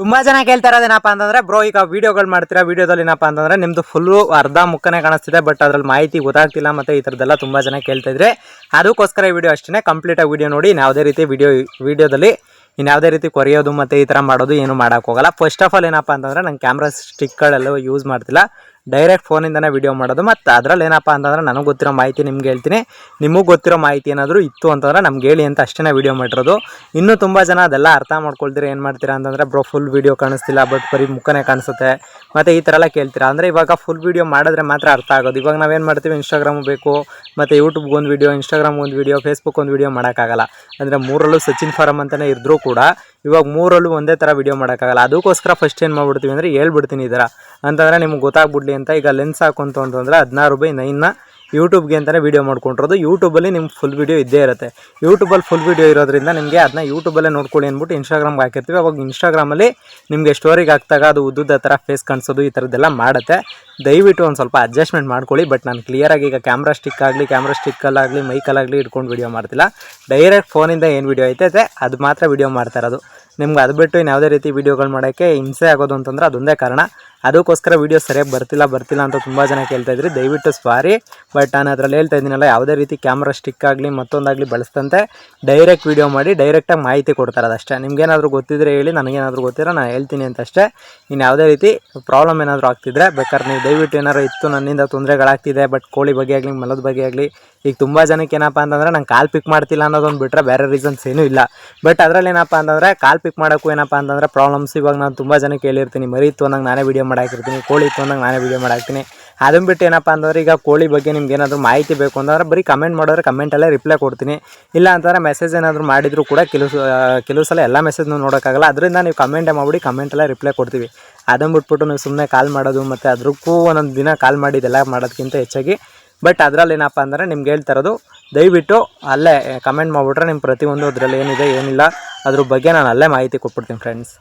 ತುಂಬಾ ಜನ ಕೇಳ್ತಾ ಇರೋದೇನಪ್ಪ ಅಂತಂದ್ರೆ ಬ್ರೋ ಈಗ ವಿಡಿಯೋಗಳು ಮಾಡ್ತೀರಾ, ವಿಡಿಯೋದಲ್ಲಿ ಏನಪ್ಪ ಅಂತಂದ್ರೆ ನಿಮ್ದು ಫುಲ್ಲು ಅರ್ಧ ಮುಕ್ಕನೇ ಕಾಣಿಸ್ತಿದೆ, ಬಟ್ ಅದ್ರಲ್ಲಿ ಮಾಹಿತಿ ಗೊತ್ತಾಗ್ತಿಲ್ಲ ಮತ್ತೆ ಈ ಥರದ್ದೆಲ್ಲ ತುಂಬಾ ಜನ ಕೇಳ್ತಾ ಇದ್ರೆ ಅದಕ್ಕೋಸ್ಕರ ಈ ವಿಡಿಯೋ ಅಷ್ಟೇ ಕಂಪ್ಲೀಟ್ ಆಗಿ ವಿಡಿಯೋ ನೋಡಿ. ಯಾವುದೇ ರೀತಿ ವಿಡಿಯೋದಲ್ಲಿ ಇನ್ಯಾವುದೇ ರೀತಿ ಕೊರೆಯೋದು ಮತ್ತು ಈ ಥರ ಮಾಡೋದು ಏನು ಮಾಡೋಕ್ಕೋಗಲ್ಲ. ಫಸ್ಟ್ ಆಫ್ ಆಲ್ ಏನಪ್ಪ ಅಂತಂದರೆ ನಂಗೆ ಕ್ಯಾಮ್ರಾ ಸ್ಟಿಕ್ಗಳೆಲ್ಲ ಯೂಸ್ ಮಾಡ್ತಿಲ್ಲ, ಡೈರೆಕ್ಟ್ ಫೋನಿಂದನೇ ವೀಡಿಯೋ ಮಾಡೋದು. ಮತ್ತು ಅದರಲ್ಲಿ ಏನಪ್ಪ ಅಂತಂದರೆ ನನಗೆ ಗೊತ್ತಿರೋ ಮಾಹಿತಿ ನಿಮ್ಗೆ ಹೇಳ್ತೀನಿ, ನಿಮಗೆ ಗೊತ್ತಿರೋ ಮಾಹಿತಿ ಏನಾದರೂ ಇತ್ತು ಅಂತಂದರೆ ನಮ್ಗೆ ಹೇಳಿ ಅಂತ ಅಷ್ಟೇ ವೀಡಿಯೋ ಮಾಡಿರೋದು. ಇನ್ನೂ ತುಂಬ ಜನ ಅದೆಲ್ಲ ಅರ್ಥ ಮಾಡ್ಕೊಳ್ತೀರಿ, ಏನು ಮಾಡ್ತೀರಾ ಅಂತಂದರೆ ಬ್ರೋ ಫುಲ್ ವೀಡಿಯೋ ಕಾಣಿಸ್ತಿಲ್ಲ ಬಟ್ ಬರೀ ಮುಖನೇ ಕಾಣಿಸುತ್ತೆ ಮತ್ತು ಈ ಥರ ಎಲ್ಲ ಕೇಳ್ತೀರಾ. ಅಂದರೆ ಇವಾಗ ಫುಲ್ ವೀಡಿಯೋ ಮಾಡಿದ್ರೆ ಮಾತ್ರ ಅರ್ಥ ಆಗೋದು. ಇವಾಗ ನಾವೇನು ಮಾಡ್ತೀವಿ, ಇನ್ಸ್ಟಾಗ್ರಾಮು ಬೇಕು ಮತ್ತು ಯೂಟ್ಯೂಬ್ಗೆ ಒಂದು ವೀಡಿಯೋ, ಇನ್ಸ್ಟಾಗ್ರಾಮ್ ಒಂದು ವೀಡಿಯೋ, ಫೇಸ್ಬುಕ್ ಒಂದು ವೀಡಿಯೋ ಮಾಡೋಕ್ಕಾಗಲ್ಲ. ಅಂದರೆ ಮೂರಲ್ಲೂ ಸಚಿನ್ ಫಾರಮ್ ಅಂತಲೇ ಇದ್ದರೂ ಕೂಡ ಇವಾಗ ಮೂರಲ್ಲೂ ಒಂದೇ ಥರ ವೀಡಿಯೋ ಮಾಡೋಕ್ಕಾಗಲ್ಲ. ಅದಕ್ಕೋಸ್ಕರ ಫಸ್ಟ್ ಏನು ಮಾಡ್ಬಿಡ್ತೀವಿ ಅಂದರೆ ಹೇಳ್ಬಿಡ್ತೀನಿ ಈ ಥರ ಅಂತಂದರೆ ನಿಮ್ಗೆ ಗೊತ್ತಾಗ್ಬಿಡ್ಲಿ ಅಂತ. ಈಗ ಲೆನ್ಸ್ ಹಾಕೊಂತು ಅಂತಂದರೆ 16/9 ಯೂಟ್ಯೂಬ್ಗೆ ಅಂತಲೇ ವೀಡಿಯೋ ಮಾಡ್ಕೊಂಡಿರೋದು. ಯೂಟ್ಯೂಬಲ್ಲಿ ನಿಮ್ಗೆ ಫುಲ್ ವೀಡಿಯೋ ಇದ್ದೇ ಇರುತ್ತೆ. ಯೂಟ್ಯೂಬಲ್ಲಿ ಫುಲ್ ವೀಡಿಯೋ ಇರೋದ್ರಿಂದ ನಿಮಗೆ ಅದನ್ನ ಯೂಟ್ಯೂಬಲ್ಲೇ ನೋಡ್ಕೊಳ್ಳಿ ಅಂದ್ಬಿಟ್ಟು ಇನ್ಸ್ಟಾಗ್ರಾಮ್ಗೆ ಹಾಕಿರ್ತೀವಿ. ಅವಾಗ ಇನ್ಸ್ಟಾಗ್ರಾಮಲ್ಲಿ ನಿಮಗೆ ಸ್ಟೋರಿಗೆ ಹಾಕಿದಾಗ ಅದು ಉದ್ದುದ ಥರ ಫೇಸ್ ಕಾಣಿಸೋದು ಈ ಥರದ್ದೆಲ್ಲ ಮಾಡುತ್ತೆ. ದಯವಿಟ್ಟು ಒಂದು ಸ್ವಲ್ಪ ಅಡ್ಜಸ್ಟ್ಮೆಂಟ್ ಮಾಡ್ಕೊಳ್ಳಿ. ಬಟ್ ನಾನು ಕ್ಲಿಯರಾಗಿ ಈಗ ಕ್ಯಾಮ್ರಾ ಸ್ಟಿಕ್ಕಲ್ಲಾಗಲಿ ಮೈಕಲ್ಲಾಗಲಿ ಇಟ್ಕೊಂಡು ವೀಡಿಯೋ ಮಾಡ್ತಿಲ್ಲ, ಡೈರೆಕ್ಟ್ ಫೋನಿಂದ ಏನು ವೀಡಿಯೋ ಐತೆ ಅದು ಮಾತ್ರ ವೀಡಿಯೋ ಮಾಡ್ತಾ ಇರೋದು. ನಿಮ್ಗೆ ಅದು ಬಿಟ್ಟು ಇನ್ನು ಯಾವುದೇ ರೀತಿ ವೀಡಿಯೋಗಳು ಮಾಡೋಕ್ಕೆ ಹಿಂಸೆ ಆಗೋದು ಅಂತಂದ್ರೆ ಅದೊಂದೇ ಕಾರಣ. ಅದಕ್ಕೋಸ್ಕರ ವೀಡಿಯೋ ಸರಿಯಾಗಿ ಬರ್ತಿಲ್ಲ ಅಂತ ತುಂಬ ಜನ ಕೇಳ್ತಾಯಿದ್ರಿ. ದಯವಿಟ್ಟು ಸಾರಿ, ಬಟ್ ನಾನು ಅದರಲ್ಲಿ ಹೇಳ್ತಾ ಇದ್ದೀನಲ್ಲ, ಯಾವುದೇ ರೀತಿ ಕ್ಯಾಮ್ರಾ ಸ್ಟಿಕ್ ಆಗಲಿ ಮತ್ತೊಂದಾಗಲಿ ಬಳಸ್ತಂತೆ ಡೈರೆಕ್ಟ್ ವೀಡಿಯೋ ಮಾಡಿ ಡೈರೆಕ್ಟಾಗಿ ಮಾಹಿತಿ ಕೊಡ್ತಾರೆ ಅದಷ್ಟೇ. ನಿಮ್ಗೇನಾದರೂ ಗೊತ್ತಿದ್ರೆ ಹೇಳಿ, ನನಗೇನಾದರೂ ಗೊತ್ತಿರೋ ನಾನು ಹೇಳ್ತೀನಿ ಅಂತ ಅಷ್ಟೇ. ಇನ್ನು ಯಾವುದೇ ರೀತಿ ಪ್ರಾಬ್ಲಮ್ ಏನಾದರೂ ಆಗ್ತಿದ್ರೆ ಬೇಕಾದ್ರೆ ನೀವು ದಯವಿಟ್ಟು ಏನಾದ್ರು ಇತ್ತು ನನ್ನಿಂದ ತೊಂದರೆಗಳಾಗ್ತಿದೆ ಬಟ್ ಕೋಳಿ ಬಗ್ಗೆ ಆಗಲಿ ಮಲದ ಬಗ್ಗೆ ಆಗಲಿ, ಈಗ ತುಂಬ ಜನಕ್ಕೆ ಏನಪ್ಪ ಅಂತಂದರೆ ನಂಗೆ ಕಾಲ್ ಪಿಕ್ ಮಾಡ್ತಿಲ್ಲ ಅನ್ನೋದೊಂದು ಬಿಟ್ಟರೆ ಬೇರೆ ರೀಸನ್ಸ್ ಏನೂ ಇಲ್ಲ. ಬಟ್ ಅದರಲ್ಲಿ ಏನಪ್ಪ ಅಂತಂದರೆ ಕಾಲ್ ಪಿಕ್ ಮಾಡೋಕ್ಕೂ ಏನಪ್ಪ ಅಂತಂದರೆ ಪ್ರಾಬ್ಲಮ್ಸ್. ಇವಾಗ ನಾನು ತುಂಬ ಜನಕ್ಕೆ ಹೇಳಿರ್ತೀನಿ, ಮರಿ ಇತ್ತು ಅಂದಾಗ ನಾನೇ ವೀಡಿಯೋ ಮಾಡಾಕಿರ್ತೀನಿ, ಕೋಳಿ ಇತ್ತು ಅಂದಾಗ ನಾನೇ ವೀಡಿಯೋ ಮಾಡಾಕ್ತೀನಿ. ಅದನ್ನು ಬಿಟ್ಟು ಏನಪ್ಪ ಅಂತಂದರೆ ಈಗ ಕೋಳಿ ಬಗ್ಗೆ ನಿಮ್ಗೆ ಏನಾದರೂ ಮಾಹಿತಿ ಬೇಕು ಅಂತಂದರೆ ಬರೀ ಕಮೆಂಟ್ ಮಾಡಿದ್ರೆ ಕಮೆಂಟಲ್ಲೇ ರಿಪ್ಲೈ ಕೊಡ್ತೀನಿ. ಇಲ್ಲ ಅಂತಂದರೆ ಮೆಸೇಜ್ ಏನಾದರೂ ಮಾಡಿದರೂ ಕೂಡ ಕೆಲವು ಸಲ ಎಲ್ಲ ಮೆಸೇಜ್ನೂ ನೋಡೋಕ್ಕಾಗಲ್ಲ. ಅದರಿಂದ ನೀವು ಕಮೆಂಟೇ ಮಾಡಿಬಿಡಿ, ಕಮೆಂಟಲ್ಲೇ ರಿಪ್ಲೈ ಕೊಡ್ತೀವಿ. ಅದನ್ನು ಬಿಟ್ಬಿಟ್ಟು ನೀವು ಸುಮ್ಮನೆ ಕಾಲ್ ಮಾಡೋದು ಮತ್ತು ಅದಕ್ಕೂ ಒಂದೊಂದು ದಿನ ಕಾಲ್ ಮಾಡಿ ಇದೆಲ್ಲ ಮಾಡೋದಕ್ಕಿಂತ ಹೆಚ್ಚಾಗಿ ಬಟ್ ಅದರಲ್ಲಿ ಏನಪ್ಪ ಅಂದರೆ ನಿಮ್ಗೆ ಹೇಳ್ತಾ ಇರೋದು, ದಯವಿಟ್ಟು ಅಲ್ಲೇ ಕಮೆಂಟ್ ಮಾಡಿಬಿಟ್ರೆ ನಿಮ್ಮ ಪ್ರತಿಯೊಂದು ಅದರಲ್ಲಿ ಏನಿದೆ ಏನಿಲ್ಲ ಅದ್ರ ಬಗ್ಗೆ ನಾನು ಅಲ್ಲೇ ಮಾಹಿತಿ ಕೊಟ್ಬಿಡ್ತೀನಿ ಫ್ರೆಂಡ್ಸ್.